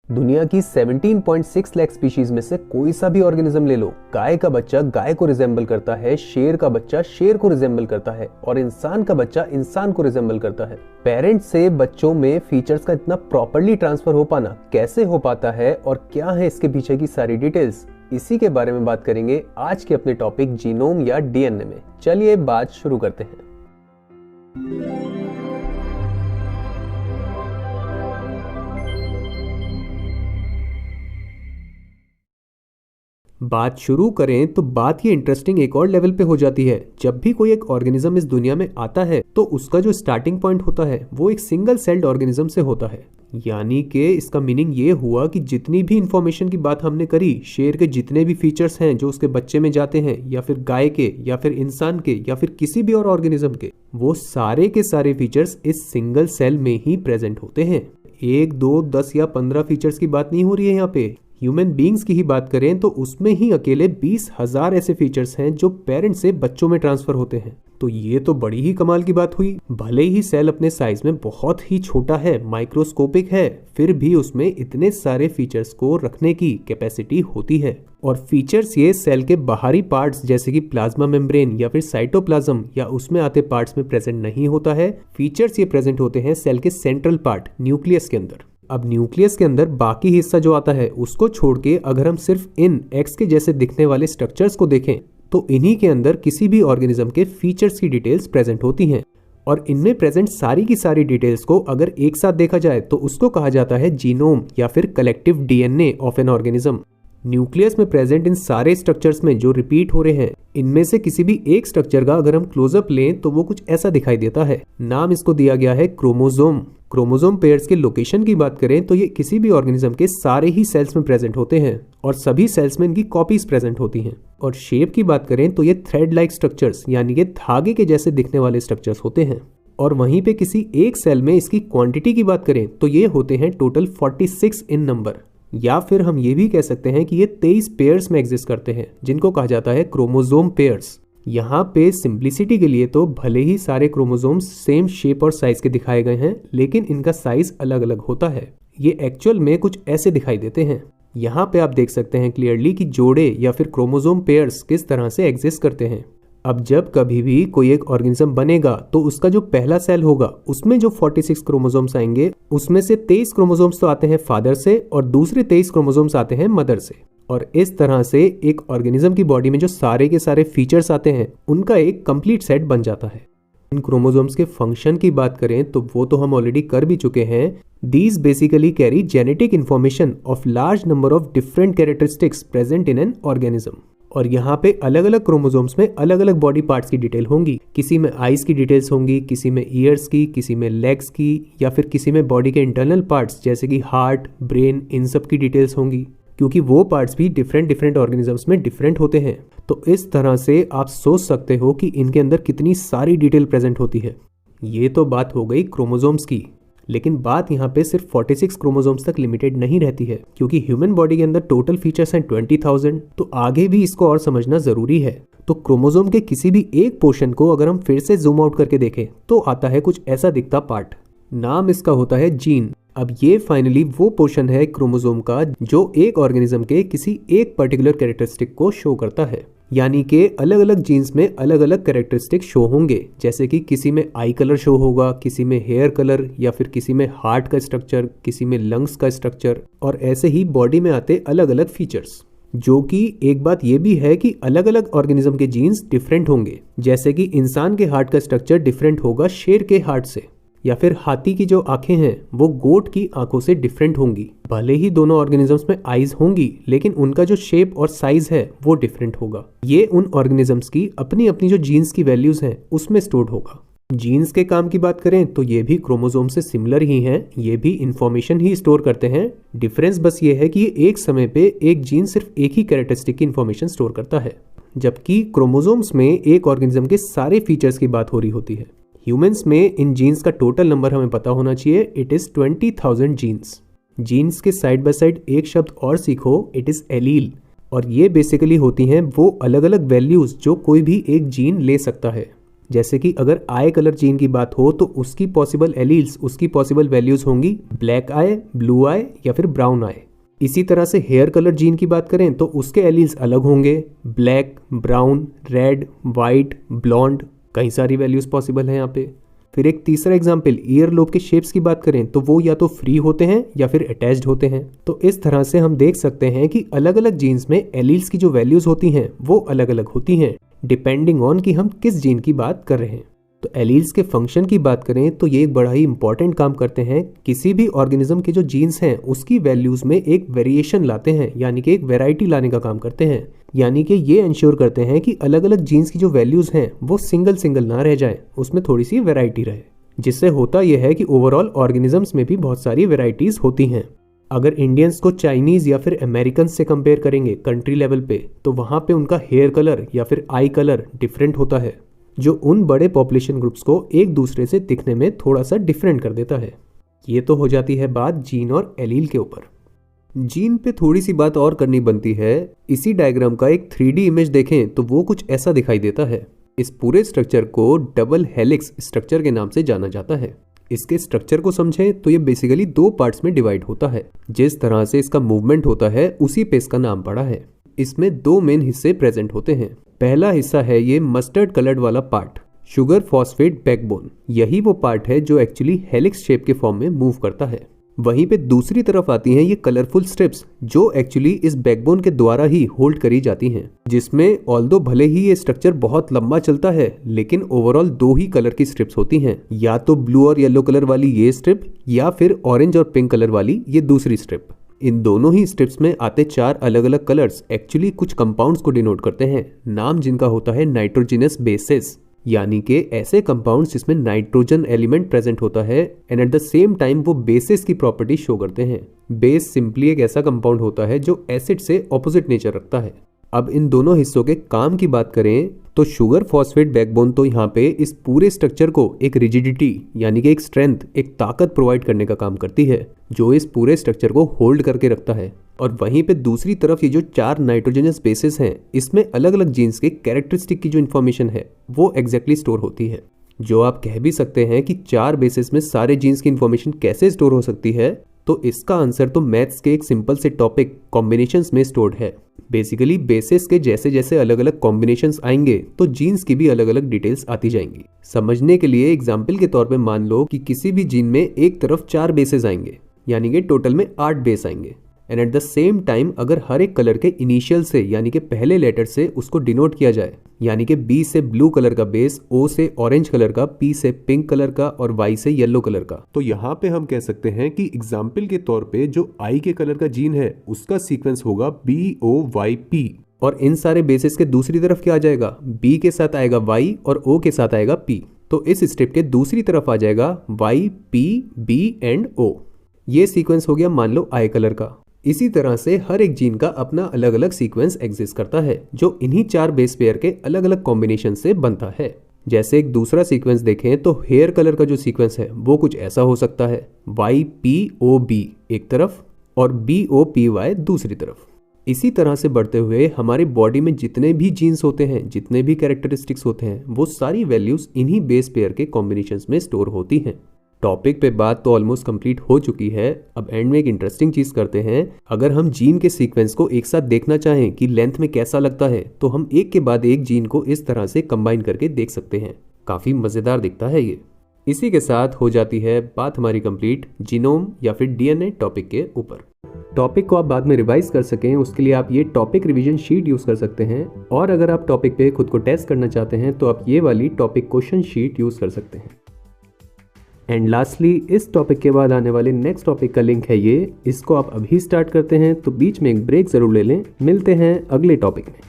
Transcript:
दुनिया की 17.6 लाख स्पीशीज में से कोई सा भी ऑर्गेनिज्म ले लो, गाय का बच्चा गाय को रिजेंबल करता है, शेर का बच्चा शेर को रिजेंबल करता है और इंसान का बच्चा इंसान को रिजेंबल करता है। पेरेंट्स से बच्चों में फीचर्स का इतना प्रॉपर्ली ट्रांसफर हो पाना कैसे हो पाता है और क्या है इसके पीछे की सारी डिटेल्स, इसी के बारे में बात करेंगे आज के अपने टॉपिक जीनोम या डीएनए में। चलिए बात शुरू करते हैं। बात शुरू करें तो बात ये इंटरेस्टिंग एक और लेवल पे हो जाती है। जब भी कोई एक ऑर्गेनिज्म इस दुनिया में आता है तो उसका जो स्टार्टिंग पॉइंट होता है वो एक सिंगल सेल्ड ऑर्गेनिज्म से होता है। यानी कि इसका मीनिंग ये हुआ कि जितनी भी इंफॉर्मेशन की बात हमने करी, शेर के जितने भी फीचर्स हैं जो उसके बच्चे में जाते हैं या फिर गाय के या फिर इंसान के या फिर किसी भी और ऑर्गेनिज्म के, वो सारे के सारे फीचर्स इस सिंगल सेल में ही प्रेजेंट होते हैं। 1, 2, 10 या 15 फीचर्स की बात नहीं हो रही है यहाँ पे। ह्यूमन बींग्स की ही बात करें तो उसमें ही अकेले 20,000 ऐसे फीचर्स हैं जो पेरेंट से बच्चों में ट्रांसफर होते हैं। तो ये तो बड़ी ही कमाल की बात हुई। भले ही सेल अपने साइज में बहुत ही छोटा है, माइक्रोस्कोपिक है, फिर भी उसमें इतने सारे फीचर्स को रखने की कैपेसिटी होती है। और फीचर्स ये सेल के बाहरी पार्ट्स जैसे कि प्लाज्मा मेम्ब्रेन या फिर साइटोप्लाज्म या उसमें आते पार्ट्स में प्रेजेंट नहीं होता है। फीचर्स ये प्रेजेंट होते हैं सेल के सेंट्रल पार्ट न्यूक्लियस के अंदर। अब न्यूक्लियस के अंदर बाकी हिस्सा जो आता है उसको छोड़ के अगर हम सिर्फ इन एक्स के जैसे दिखने वाले स्ट्रक्चर्स को देखें तो इन्हीं के अंदर किसी भी ऑर्गेनिज्म के फीचर्स की डिटेल्स प्रेजेंट होती हैं। और इनमें प्रेजेंट सारी की सारी डिटेल्स को अगर एक साथ देखा जाए तो उसको कहा जाता है जीनोम या फिर collective DNA of an organism. Nucleus में प्रेजेंट इन सारे स्ट्रक्चर्स में जो रिपीट हो रहे हैं, इनमें से किसी भी एक स्ट्रक्चर का अगर हम क्लोजअप लें तो वो कुछ ऐसा दिखाई देता है। नाम इसको दिया गया है क्रोमोसोम। क्रोमोसोम पेयर्स के लोकेशन की बात करें तो ये किसी भी ऑर्गेनिज्म के सारे ही सेल्स में प्रेजेंट होते हैं और सभी सेल्स में इनकी कॉपीज प्रेजेंट होती हैं। और शेप की बात करें तो ये थ्रेड लाइक स्ट्रक्चर्स यानी कि धागे के जैसे दिखने वाले स्ट्रक्चर्स होते हैं। और वहीं पे किसी एक सेल में इसकी क्वांटिटी की बात करें तो ये होते हैं टोटल 46 इन नंबर, या फिर हम ये भी कह सकते हैं कि ये 23 पेयर्स में एग्जिस्ट करते हैं जिनको कहा जाता है क्रोमोसोम पेयर्स। यहाँ पे सिंप्लिसिटी के लिए तो भले ही सारे क्रोमोसोम्स सेम शेप और साइज के दिखाए गए हैं, लेकिन इनका साइज अलग अलग होता है। ये एक्चुअल में कुछ ऐसे दिखाई देते हैं। यहाँ पे आप देख सकते हैं क्लियरली कि जोड़े या फिर क्रोमोसोम पेयर्स किस तरह से एग्जिस्ट करते हैं। अब जब कभी भी कोई एक ऑर्गेनिज्म बनेगा तो उसका जो पहला सेल होगा उसमें जो 46 क्रोमोसोम्स आएंगे उसमें से 23 क्रोमोसोम्स तो आते हैं फादर से और दूसरे 23 क्रोमोसोम्स आते हैं मदर से। और इस तरह से एक ऑर्गेनिज्म की बॉडी में जो सारे के सारे फीचर्स आते हैं उनका एक कंप्लीट सेट बन जाता है। इन क्रोमोसोम्स के फंक्शन की बात करें तो वो तो हम ऑलरेडी कर भी चुके हैं। These basically carry genetic information of large number of different characteristics present in an organism. और यहाँ पे अलग अलग क्रोमोसोम्स में अलग अलग बॉडी पार्ट्स की डिटेल होंगी। किसी में आईज की डिटेल्स होंगी, किसी में ईयर्स की, किसी में लेग्स की, या फिर किसी में बॉडी के इंटरनल पार्ट्स जैसे कि हार्ट, ब्रेन, इन सब की डिटेल्स होंगी, क्योंकि वो पार्ट्स भी डिफरेंट ऑर्गेनिजम्स में डिफरेंट होते हैं। तो इस तरह से आप सोच सकते हो कि इनके अंदर कितनी सारी डिटेल प्रेजेंट होती है। ये तो बात हो गई क्रोमोसोम्स की, लेकिन बात यहाँ पे सिर्फ 46 क्रोमोसोम्स तक लिमिटेड नहीं रहती है, क्योंकि ह्यूमन बॉडी के अंदर टोटल फीचर्स हैं 20,000। तो आगे भी इसको और समझना जरूरी है। तो क्रोमोसोम के किसी भी एक पोर्शन को अगर हम फिर से जूम आउट करके देखें तो आता है कुछ ऐसा दिखता पार्ट। नाम इसका होता है जीन। अब ये फाइनली वो पोर्शन है क्रोमोसोम का जो एक ऑर्गेनिज्म के किसी एक पर्टिकुलर कैरेक्टरिस्टिक को शो करता है। यानी कि अलग अलग जीन्स में अलग अलग कैरेक्टरिस्टिक शो होंगे, जैसे कि किसी में आई कलर शो होगा, किसी में हेयर कलर, या फिर किसी में हार्ट का स्ट्रक्चर, किसी में लंग्स का स्ट्रक्चर, और ऐसे ही बॉडी में आते अलग अलग फीचर्स। जो कि एक बात ये भी है कि अलग अलग ऑर्गेनिज्म के जीन्स डिफरेंट होंगे, जैसे कि इंसान के हार्ट का स्ट्रक्चर डिफरेंट होगा शेर के हार्ट से, या फिर हाथी की जो आंखें हैं वो गोट की आंखों से डिफरेंट होंगी। भले ही दोनों ऑर्गेनिजम्स में आईज होंगी, लेकिन उनका जो शेप और साइज है वो डिफरेंट होगा। ये उन ऑर्गेनिजम्स की अपनी अपनी जो जीन्स की वैल्यूज हैं उसमें स्टोर्ड होगा। जीन्स के काम की बात करें तो ये भी क्रोमोसोम से सिमिलर ही हैं, ये भी इंफॉर्मेशन ही स्टोर करते हैं। डिफरेंस बस ये है कि एक समय पे एक जीन सिर्फ एक ही कैरेक्टरिस्टिक की इंफॉर्मेशन स्टोर करता है, जबकि क्रोमोसोम्स में एक ऑर्गेनिज्म के सारे फीचर्स की बात हो रही होती है। ह्यूमंस में इन जीन्स का टोटल नंबर हमें पता होना चाहिए, इट इज 20,000 जीन्स। जीन्स के साइड बाय साइड एक शब्द और सीखो, इट इज एलील। और ये बेसिकली होती हैं वो अलग अलग वैल्यूज जो कोई भी एक जीन ले सकता है। जैसे कि अगर आई कलर जीन की बात हो तो उसकी पॉसिबल एलील्स, उसकी पॉसिबल वैल्यूज होंगी ब्लैक आई, ब्लू आई या फिर ब्राउन आई। इसी तरह से हेयर कलर जीन की बात करें तो उसके एलील्स अलग होंगे, black, brown, red, white, blond, कई सारी वैल्यूज पॉसिबल हैं यहाँ पे। फिर एक तीसरा एग्जाम्पल, ईयर लोब के शेप्स की बात करें तो वो या तो फ्री होते हैं या फिर अटैच्ड होते हैं। तो इस तरह से हम देख सकते हैं कि अलग अलग जीन्स में एलील्स की जो वैल्यूज होती हैं वो अलग अलग होती हैं, डिपेंडिंग ऑन कि हम किस जीन की बात कर रहे हैं। तो एलील्स के फंक्शन की बात करें तो ये एक बड़ा ही इंपॉर्टेंट काम करते हैं। किसी भी ऑर्गेनिज्म के जो जीन्स हैं उसकी वैल्यूज में एक वेरिएशन लाते हैं, यानी कि एक वेराइटी लाने का काम करते हैं। यानी कि ये इंश्योर करते हैं कि अलग अलग जीन्स की जो वैल्यूज हैं वो सिंगल सिंगल ना रह जाए, उसमें थोड़ी सी वेराइटी रहे। जिससे होता यह है कि ओवरऑल ऑर्गेनिजम्स में भी बहुत सारी वेराइटीज होती हैं। अगर इंडियंस को चाइनीज या फिर अमेरिकन से कंपेयर करेंगे कंट्री लेवल पे, तो वहाँ पे उनका हेयर कलर या फिर आई कलर डिफरेंट होता है, जो उन बड़े पॉपुलेशन ग्रुप्स को एक दूसरे से दिखने में थोड़ा सा डिफरेंट कर देता है। ये तो हो जाती है बात जीन और एलील के ऊपर। जीन पे थोड़ी सी बात और करनी बनती है। इसी डायग्राम का एक 3D इमेज देखें तो वो कुछ ऐसा दिखाई देता है। इस पूरे स्ट्रक्चर को डबल हेलिक्स स्ट्रक्चर के नाम से जाना जाता है। इसके स्ट्रक्चर को समझें तो ये बेसिकली 2 पार्ट्स में डिवाइड होता है। जिस तरह से इसका मूवमेंट होता है उसी पे इसका नाम पड़ा है। इसमें 2 मेन हिस्से प्रेजेंट होते हैं। पहला हिस्सा है ये मस्टर्ड कलर्ड वाला पार्ट, शुगर फॉस्फेट बैकबोन। यही वो पार्ट है जो एक्चुअली हेलिक्स शेप के फॉर्म में मूव करता है। वहीं पे दूसरी तरफ आती हैं ये कलरफुल स्ट्रिप्स, जो एक्चुअली इस बैकबोन के द्वारा ही होल्ड करी जाती हैं। जिसमें ऑल्दो भले ही ये स्ट्रक्चर बहुत लंबा चलता है, लेकिन ओवरऑल 2 ही कलर की स्ट्रिप्स होती हैं, या तो ब्लू और येलो कलर वाली ये स्ट्रिप या फिर ऑरेंज और पिंक कलर वाली ये दूसरी स्ट्रिप। इन दोनों ही स्ट्रिप्स में आते 4 अलग अलग कलर्स एक्चुअली कुछ कंपाउंड्स को डिनोट करते हैं, नाम जिनका होता है नाइट्रोजिनस बेसेस, यानी कि ऐसे कंपाउंड्स जिसमें नाइट्रोजन एलिमेंट प्रेजेंट होता है and at the same time वो बेसिस की प्रॉपर्टी शो करते हैं। बेस सिंपली एक ऐसा कंपाउंड होता है जो एसिड से ऑपोजिट नेचर रखता है। अब इन दोनों हिस्सों के काम की बात करें तो शुगर फॉस्फेट बैकबोन तो यहाँ पे इस पूरे स्ट्रक्चर को एक रिजिडिटी यानी कि एक स्ट्रेंथ, एक ताकत प्रोवाइड करने का काम करती है, जो इस पूरे स्ट्रक्चर को होल्ड करके रखता है। और वहीं पे दूसरी तरफ ये जो 4 नाइट्रोजनस बेसेस हैं, इसमें अलग अलग जीन्स के कैरेक्टरिस्टिक की जो इन्फॉर्मेशन है वो एग्जैक्टली स्टोर होती है। जो आप कह भी सकते हैं कि 4 बेसिस में सारे जीन्स की इन्फॉर्मेशन कैसे स्टोर हो सकती है, तो इसका आंसर तो मैथ्स के एक सिंपल से टॉपिक कॉम्बिनेशंस में स्टोर्ड है। बेसिकली बेसिस के जैसे जैसे अलग अलग कॉम्बिनेशंस आएंगे तो जीन्स की भी अलग अलग डिटेल्स आती जाएंगी। समझने के लिए एग्जाम्पल के तौर पे मान लो कि किसी भी जीन में एक तरफ 4 बेसेस आएंगे, यानी कि टोटल में 8 बेस आएंगे। And at the same time अगर हर एक कलर के इनिशियल से यानी कि पहले लेटर से उसको डिनोट किया जाए, यानी कि B से ब्लू कलर का बेस, O से ऑरेंज कलर का, P से पिंक कलर का और Y से येलो कलर का, तो यहाँ पे हम कह सकते हैं कि एग्जाम्पल के तौर पे जो I के कलर का जीन है उसका सीक्वेंस होगा BOYP। और इन सारे बेसिस के दूसरी तरफ क्या आ जाएगा, B के साथ आएगा Y और O के साथ आएगा P। तो इस स्टेप के दूसरी तरफ आ जाएगा YPB एंड O। ये सीक्वेंस हो गया मान लो I कलर का। इसी तरह से हर एक जीन का अपना अलग अलग सीक्वेंस एग्जिस्ट करता है, जो इन्हीं 4 बेस पेयर के अलग अलग कॉम्बिनेशन से बनता है। जैसे एक दूसरा सीक्वेंस देखें तो हेयर कलर का जो सीक्वेंस है वो कुछ ऐसा हो सकता है, YPOB एक तरफ और BOPY दूसरी तरफ। इसी तरह से बढ़ते हुए हमारे बॉडी में जितने भी जीन्स होते हैं, जितने भी कैरेक्टरिस्टिक्स होते हैं, वो सारी वैल्यूज इन्हीं बेस पेयर के कॉम्बिनेशंस में स्टोर होती हैं। टॉपिक पे बात तो ऑलमोस्ट कंप्लीट हो चुकी है। अब एंड में एक इंटरेस्टिंग चीज करते हैं। अगर हम जीन के सीक्वेंस को एक साथ देखना चाहें कि लेंथ में कैसा लगता है, तो हम एक के बाद एक जीन को इस तरह से कंबाइन करके देख सकते हैं। काफी मजेदार दिखता है ये। इसी के साथ हो जाती है बात हमारी कंप्लीट जीनोम या फिर DNA टॉपिक के ऊपर। टॉपिक को आप बाद में रिवाइज कर सकें उसके लिए आप ये टॉपिक रिवीजन शीट यूज कर सकते हैं, और अगर आप टॉपिक पे खुद को टेस्ट करना चाहते हैं तो आप ये वाली टॉपिक क्वेश्चन शीट यूज कर सकते हैं। एंड लास्टली इस टॉपिक के बाद आने वाले नेक्स्ट टॉपिक का लिंक है ये, इसको आप अभी स्टार्ट करते हैं तो बीच में एक ब्रेक जरूर ले लें। मिलते हैं अगले टॉपिक में।